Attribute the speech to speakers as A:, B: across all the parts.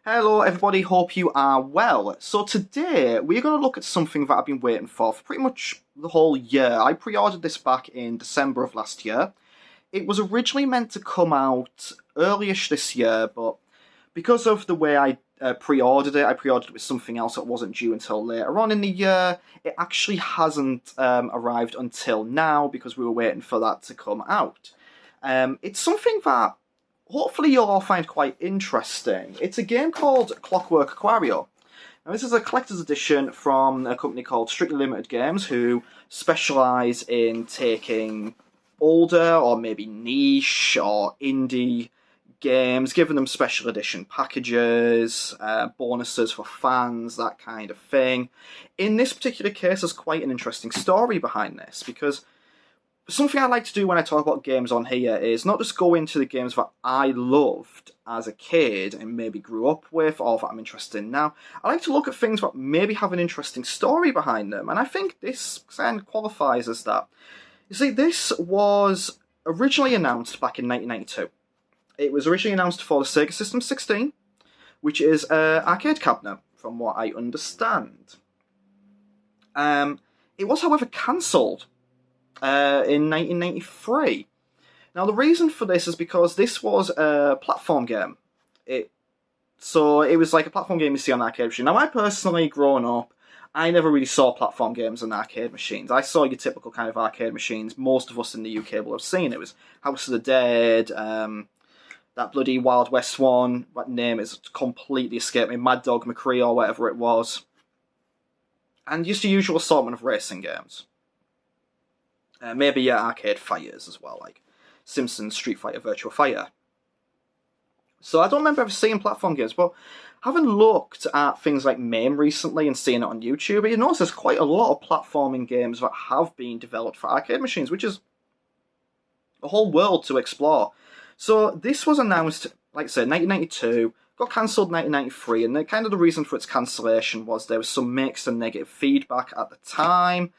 A: Hello everybody, hope you are well. So today we're going to look at something that I've been waiting for pretty much the whole year. I pre-ordered this back in December of last year. It was originally meant to come out early-ish this year, but because of the way I pre-ordered it with something else that wasn't due until later on in the year. It actually hasn't arrived until now because we were waiting for that to come out. It's something that hopefully you'll all find quite interesting. It's a game called Clockwork Aquario. Now this is a collector's edition from a company called Strictly Limited Games, who specialise in taking older or maybe niche or indie games, giving them special edition packages, bonuses for fans, that kind of thing. In this particular case, there's quite an interesting story behind this, because something I like to do when I talk about games on here is not just go into the games that I loved as a kid and maybe grew up with or that I'm interested in now. I like to look at things that maybe have an interesting story behind them, and I think this kind of qualifies as that. You see, this was originally announced back in 1992. It was originally announced for the Sega System 16, which is an arcade cabinet, from what I understand. It was, however, cancelled in 1993. Now, the reason for this is because this was a platform game. So it was like a platform game you see on arcade machine. Now, I personally, growing up, I never really saw platform games on arcade machines. I saw your typical kind of arcade machines. Most of us in the UK will have seen. It was House of the Dead, that bloody Wild West one, what name is completely escaped me, Mad Dog McCree or whatever it was. And just the usual assortment of racing games. Maybe arcade fighters as well, like Simpsons, Street Fighter, Virtua Fighter. So I don't remember ever seeing platform games, but having looked at things like MAME recently and seeing it on YouTube, you notice there's quite a lot of platforming games that have been developed for arcade machines, which is a whole world to explore. So this was announced, like I said, 1992, got cancelled in 1993, and the reason for its cancellation was there was some mixed and negative feedback at the time,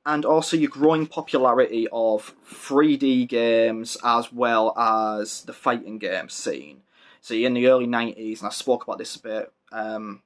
A: and also your growing popularity of 3D games as well as the fighting game scene. See, in the early 90s, and I spoke about this a bit, I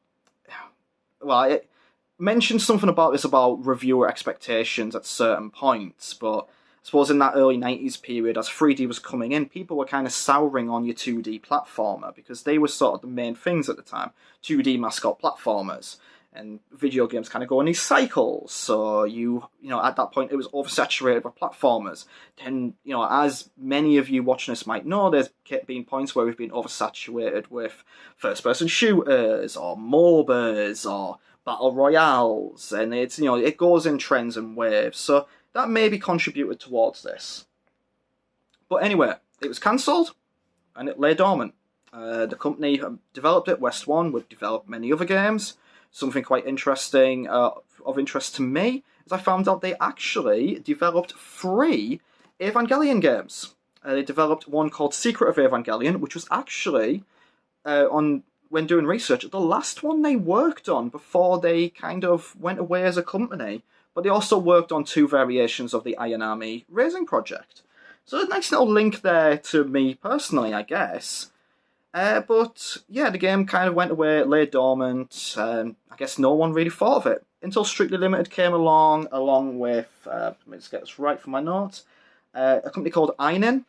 A: mentioned something about this about reviewer expectations at certain points, but I suppose in that early 90s period, as 3D was coming in, people were kind of souring on your 2D platformer, because they were sort of the main things at the time, 2D mascot platformers. And video games kind of go in these cycles, so at that point it was oversaturated with platformers. Then, as many of you watching this might know, there's been points where we've been oversaturated with first-person shooters, or MOBAs, or battle royales, and it goes in trends and waves, so that maybe contributed towards this. But anyway, it was cancelled, and it lay dormant. The company developed it, West One, would develop many other games. Something quite interesting, of interest to me, is I found out they actually developed 3 Evangelion games. They developed one called Secret of Evangelion, which was actually, when doing research, the last one they worked on before they kind of went away as a company. But they also worked on 2 variations of the Iron Army Raising Project. So a nice little link there to me personally, I guess. But yeah, the game kind of went away, lay dormant, I guess no one really thought of it. Until Strictly Limited came along with, let me just get this right for my notes, a company called Einin.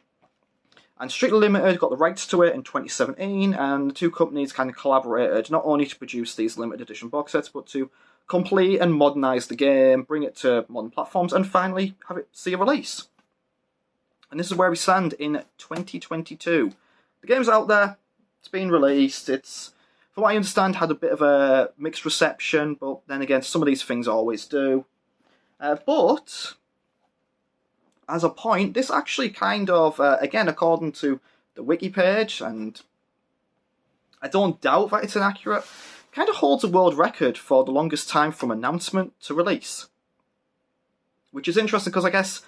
A: And Strictly Limited got the rights to it in 2017, and the 2 companies kind of collaborated not only to produce these limited edition box sets, but to complete and modernise the game, bring it to modern platforms, and finally have it see a release. And this is where we stand in 2022. The game's out there. It's been released. It's, from what I understand, had a bit of a mixed reception, but then again, some of these things always do. But, as a point, this actually kind of, again, according to the wiki page, and I don't doubt that it's inaccurate, kind of holds a world record for the longest time from announcement to release. Which is interesting, because I guess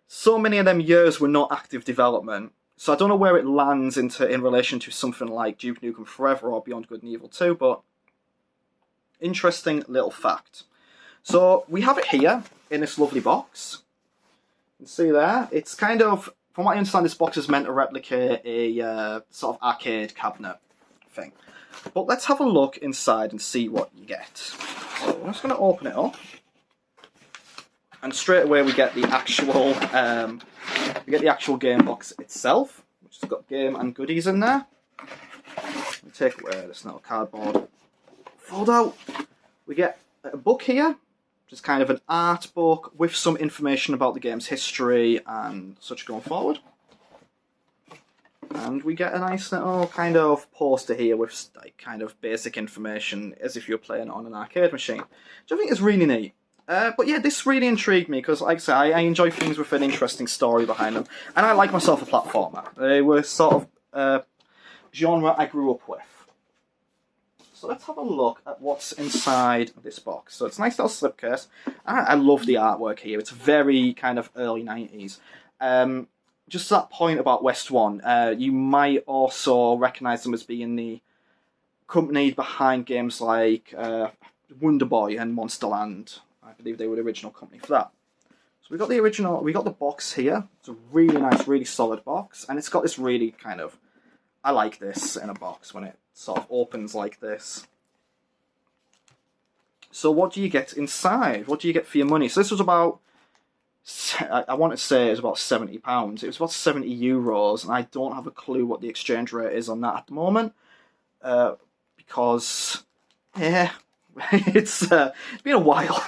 A: so many of them years were not active development. So I don't know where it lands in relation to something like Duke Nukem Forever or Beyond Good and Evil 2, but interesting little fact. So we have it here in this lovely box. You can see there. It's from what I understand, this box is meant to replicate a sort of arcade cabinet thing. But let's have a look inside and see what you get. So I'm just going to open it up. And straight away we get the actual game box itself, which has got game and goodies in there. Let me take away this little cardboard fold out. We get a book here, which is kind of an art book with some information about the game's history and such going forward. And we get a nice little kind of poster here with like kind of basic information as if you're playing on an arcade machine, which I think is really neat. But yeah, this really intrigued me because, like I say, I enjoy things with an interesting story behind them, and I like myself a platformer. They were sort of genre I grew up with. So let's have a look at what's inside this box. So it's a nice little slipcase. I love the artwork here. It's very kind of early 90s. Just that point about West One, you might also recognise them as being the company behind games like Wonder Boy and Monsterland. I believe they were the original company for that. So we got the box here. It's a really nice, really solid box, and it's got this really kind of, I like this in a box when it sort of opens like this. So what do you get inside? What do you get for your money? So this was about, I want to say it was about £70. It was about €70, and I don't have a clue what the exchange rate is on that at the moment, because yeah, it's been a while.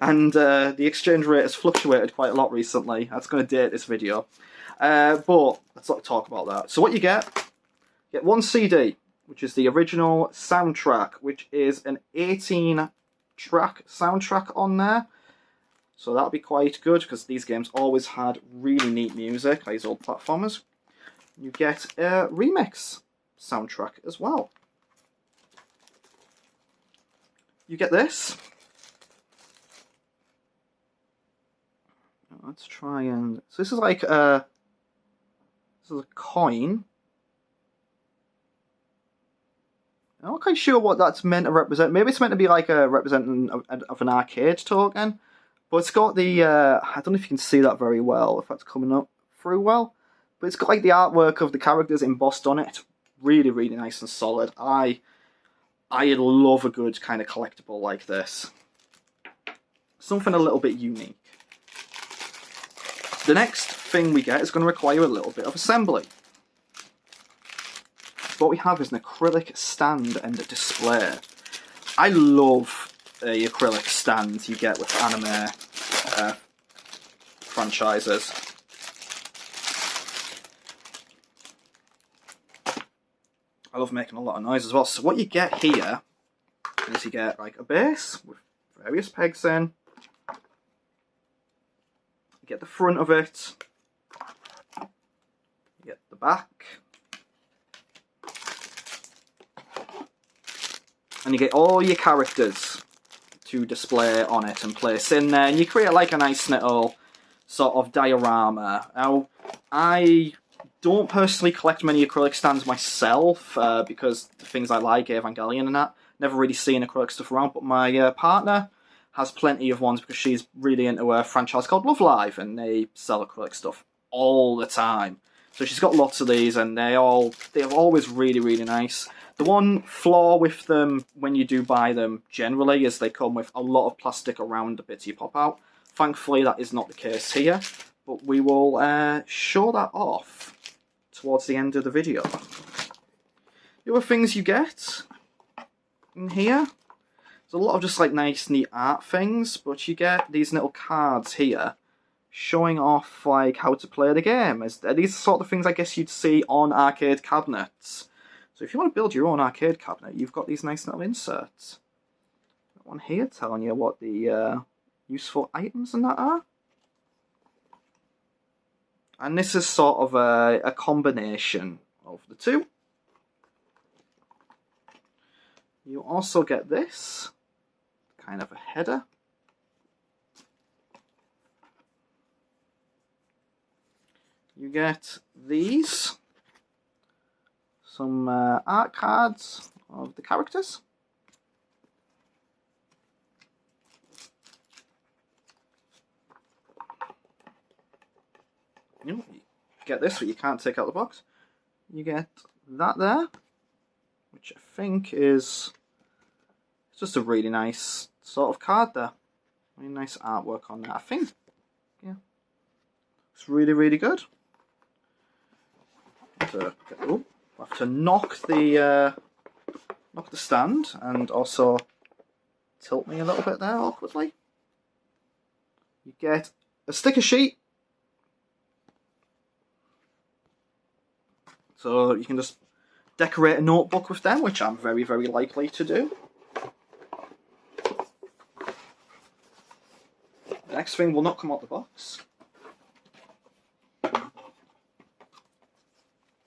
A: And the exchange rate has fluctuated quite a lot recently. That's going to date this video. But let's not talk about that. So what you get one CD, which is the original soundtrack, which is an 18-track soundtrack on there. So that'll be quite good, because these games always had really neat music, like these old platformers. You get a remix soundtrack as well. You get this. Let's try and... So this is like a... This is a coin. I'm not quite sure what that's meant to represent. Maybe it's meant to be like a representing of an arcade token. But it's got the... I don't know if you can see that very well, if that's coming up through well. But it's got like the artwork of the characters embossed on it. It's really, really nice and solid. I love a good kind of collectible like this. Something a little bit unique. The next thing we get is going to require a little bit of assembly. What we have is an acrylic stand and a display. I love the acrylic stands you get with anime franchises. I love making a lot of noise as well. So what you get here is you get like a base with various pegs in. You get the front of it. You get the back. And you get all your characters to display on it and place in there. And you create like a nice little sort of diorama. Now, I don't personally collect many acrylic stands myself, because the things I like, Evangelion and that, never really seen acrylic stuff around, but my partner has plenty of ones because she's really into a franchise called Love Live, and they sell acrylic stuff all the time. So she's got lots of these, and they're always really, really nice. The one flaw with them when you do buy them generally is they come with a lot of plastic around the bits you pop out. Thankfully that is not the case here, but we will show that off towards the end of the video. The other things you get in here, there's a lot of just like nice neat art things, but you get these little cards here showing off like how to play the game. These are the sort of things I guess you'd see on arcade cabinets. So if you want to build your own arcade cabinet, you've got these nice little inserts. Got one here telling you what the useful items and that are. And this is sort of a combination of the two. You also get this, kind of a header. You get these, some art cards of the characters. You get this, but you can't take out the box. You get that there, which which I think is just a really nice sort of card there. Really nice artwork on that, I think. Yeah. It's really, really good. So, oh, I have to knock the stand and also tilt me a little bit there awkwardly. You get a sticker sheet, so you can just decorate a notebook with them, which I'm very, very likely to do. The next thing will not come out the box.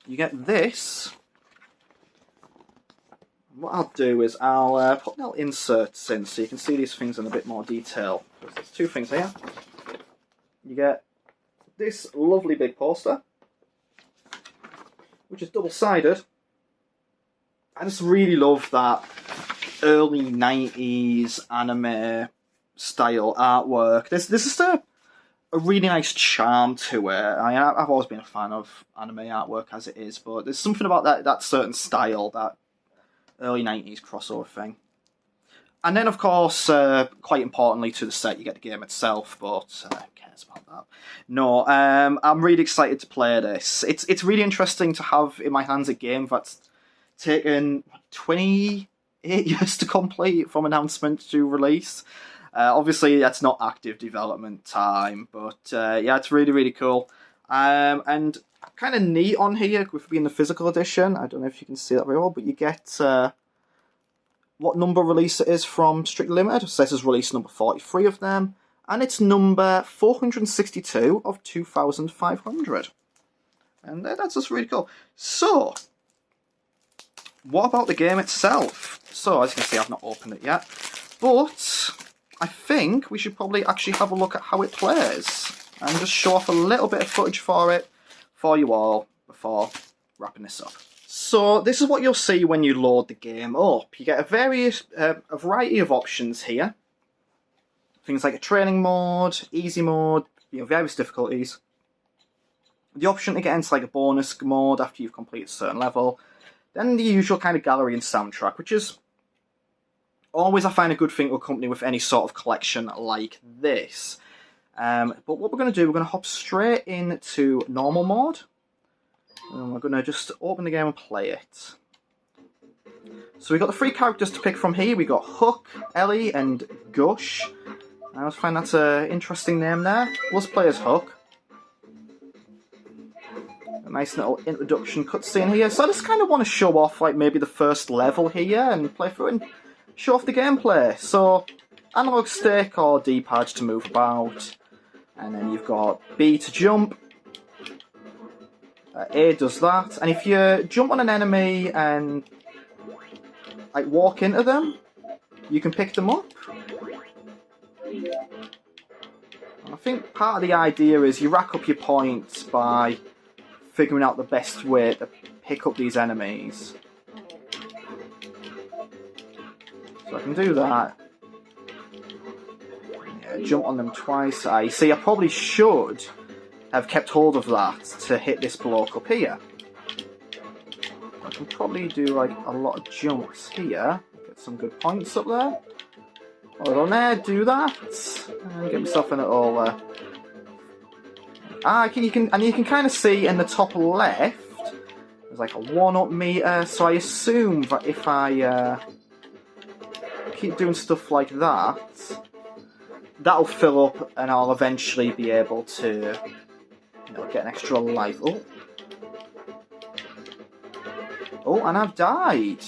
A: You get this. What I'll do is I'll put little inserts in so you can see these things in a bit more detail. There's two things here. You get this lovely big poster, which is double-sided. I just really love that early 90s anime style artwork. There's just a really nice charm to it. I've always been a fan of anime artwork as it is, but there's something about that certain style, that early 90s crossover thing. And then, of course, quite importantly to the set, you get the game itself, but who cares about that? No, I'm really excited to play this. It's really interesting to have in my hands a game that's taken 28 years to complete from announcement to release. Obviously, that's not active development time, but yeah, it's really, really cool. And kind of neat on here, with being the physical edition, I don't know if you can see that very well, but you get what number release it is from Strictly Limited. It says it's release number 43 of them, and it's number 462 of 2,500. And that's just really cool. So, what about the game itself? So, as you can see, I've not opened it yet, but I think we should probably actually have a look at how it plays and just show off a little bit of footage for it for you all before wrapping this up. So this is what you'll see when you load the game up. You get a variety of options here. Things like a training mode, easy mode, various difficulties. The option to get into like a bonus mode after you've completed a certain level. Then the usual kind of gallery and soundtrack, which is always, I find, a good thing to accompany with any sort of collection like this. But what we're going to do, we're going to hop straight into normal mode. And we're going to just open the game and play it. So we've got the three characters to pick from here. We've got Hook, Ellie, and Gush. I always find that's an interesting name there. Let's play as Hook. A nice little introduction cutscene here. So I just kind of want to show off like maybe the first level here and play through and show off the gameplay. So analog stick or D-pad to move about, and then you've got B to jump. A does that, and if you jump on an enemy and like walk into them, you can pick them up. And I think part of the idea is you rack up your points by figuring out the best way to pick up these enemies. So I can do that. Yeah, jump on them twice. I see, I probably should have kept hold of that to hit this bloke up here. I can probably do like a lot of jumps here. Get some good points up there. Hold on there, do that. And get myself in it all there. You can kind of see in the top left, there's like a 1-up meter, so I assume that if I keep doing stuff like that, that'll fill up and I'll eventually be able to get an extra life. Oh, and I've died.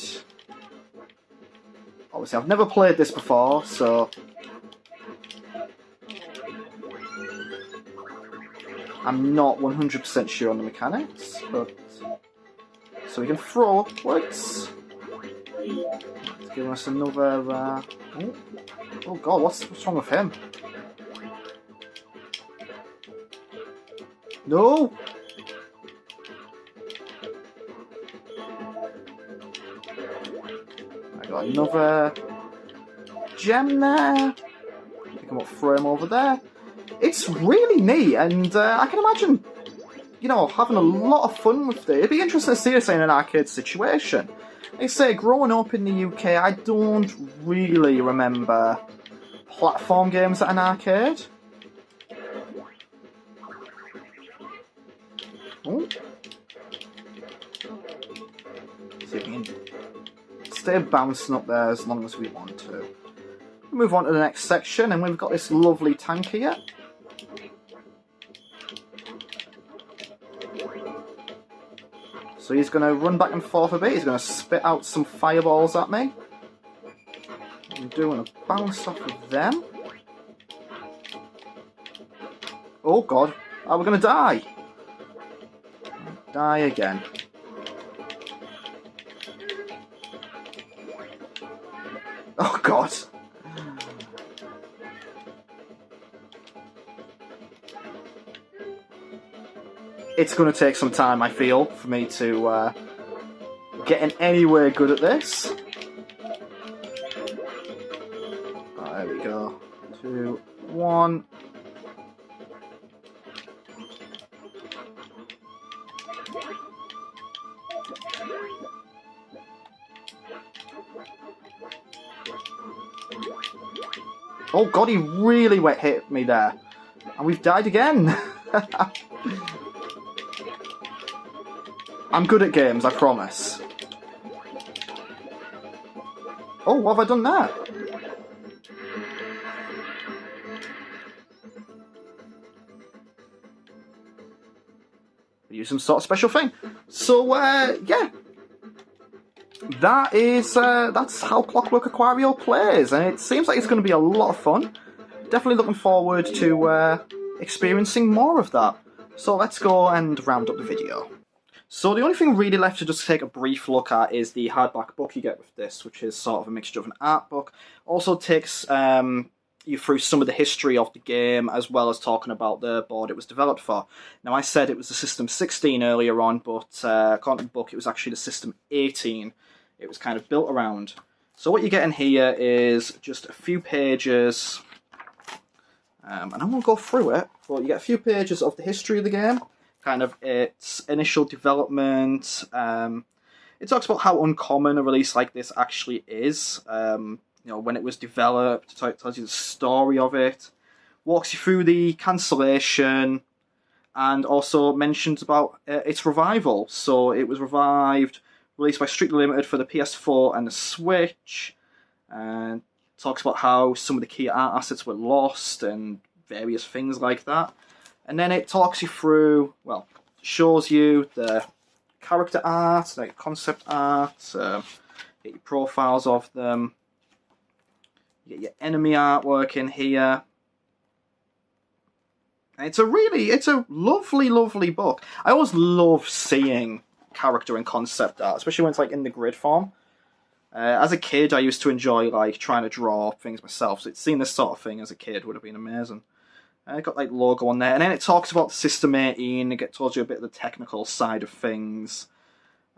A: Obviously, I've never played this before, so I'm not 100% sure on the mechanics, but so we can throw upwards. Let's give us another. Oh God, what's wrong with him? No! I got another gem there. Pick him up, throw him over there. It's really neat, and I can imagine, having a lot of fun with it. It'd be interesting to see this in an arcade situation. Like I say, growing up in the UK, I don't really remember platform games at an arcade. Oh. See if we can stay bouncing up there as long as we want to. Move on to the next section, and we've got this lovely tank here. So he's going to run back and forth a bit. He's going to spit out some fireballs at me. I'm doing a bounce off of them. Oh god, are we going to die? Die again. Oh god. It's going to take some time, I feel, for me to get in anywhere good at this. Oh, there we go. 2, 1. Oh god, he really hit me there. And we've died again. I'm good at games, I promise. Oh, what have I done there? Use some sort of special thing. So, yeah. That's how Clockwork Aquario plays, and it seems like it's going to be a lot of fun. Definitely looking forward to experiencing more of that. So let's go and round up the video. So the only thing really left to just take a brief look at is the hardback book you get with this, which is sort of a mixture of an art book. Also takes you through some of the history of the game, as well as talking about the board it was developed for. Now I said it was the System 16 earlier on, but according to the book it was actually the System 18 it was kind of built around. So what you get in here is just a few pages, and I won't go through it, but you get a few pages of the history of the game, kind of its initial development. It talks about how uncommon a release like this actually is. You know, when it was developed, it tells you the story of it, walks you through the cancellation, and also mentions about its revival. So it was revived, released by Strictly Limited for the PS4 and the Switch, and talks about how some of the key art assets were lost and various things like that. And then it talks you through, well, shows you the character art, like concept art, get your profiles of them, you get your enemy artwork in here. And it's a lovely, lovely book. I always love seeing character and concept art, especially when it's like in the grid form. As a kid, I used to enjoy like trying to draw things myself, so seeing this sort of thing as a kid would have been amazing. Got like logo on there, and then it talks about the System 18. It tells you a bit of the technical side of things.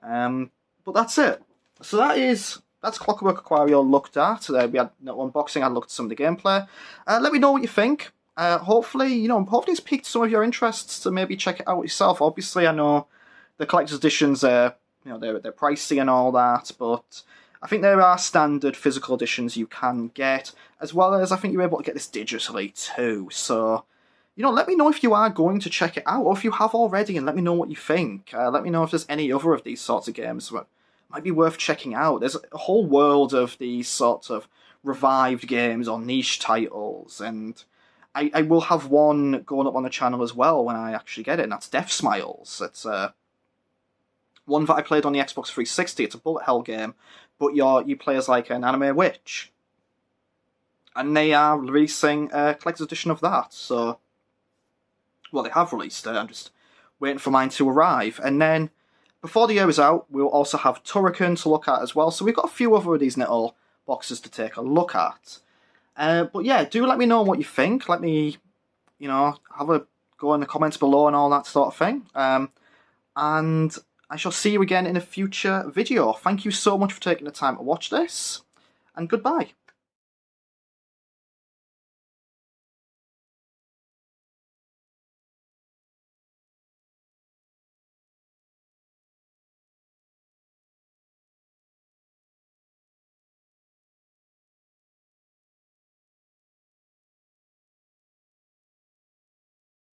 A: But that's it. So that's Clockwork Aquario looked at. We had no unboxing. I looked at some of the gameplay. Let me know what you think. Hopefully it's piqued some of your interests to maybe check it out yourself. Obviously, I know the collector's editions are, they're pricey and all that, but I think there are standard physical editions you can get, as well as I think you're able to get this digitally too. So, let me know if you are going to check it out, or if you have already, and let me know what you think. Let me know if there's any other of these sorts of games that might be worth checking out. There's a whole world of these sorts of revived games or niche titles, and I will have one going up on the channel as well when I actually get it, and that's Death Smiles. It's one that I played on the Xbox 360. It's a bullet hell game, but you play as like an anime witch. And they are releasing a collector's edition of that, so... Well, they have released it, I'm just waiting for mine to arrive. And then, before the year is out, we'll also have Turrican to look at as well, so we've got a few other of these little boxes to take a look at. But yeah, do let me know what you think. Let me, have a go in the comments below and all that sort of thing. And I shall see you again in a future video. Thank you so much for taking the time to watch this, and goodbye.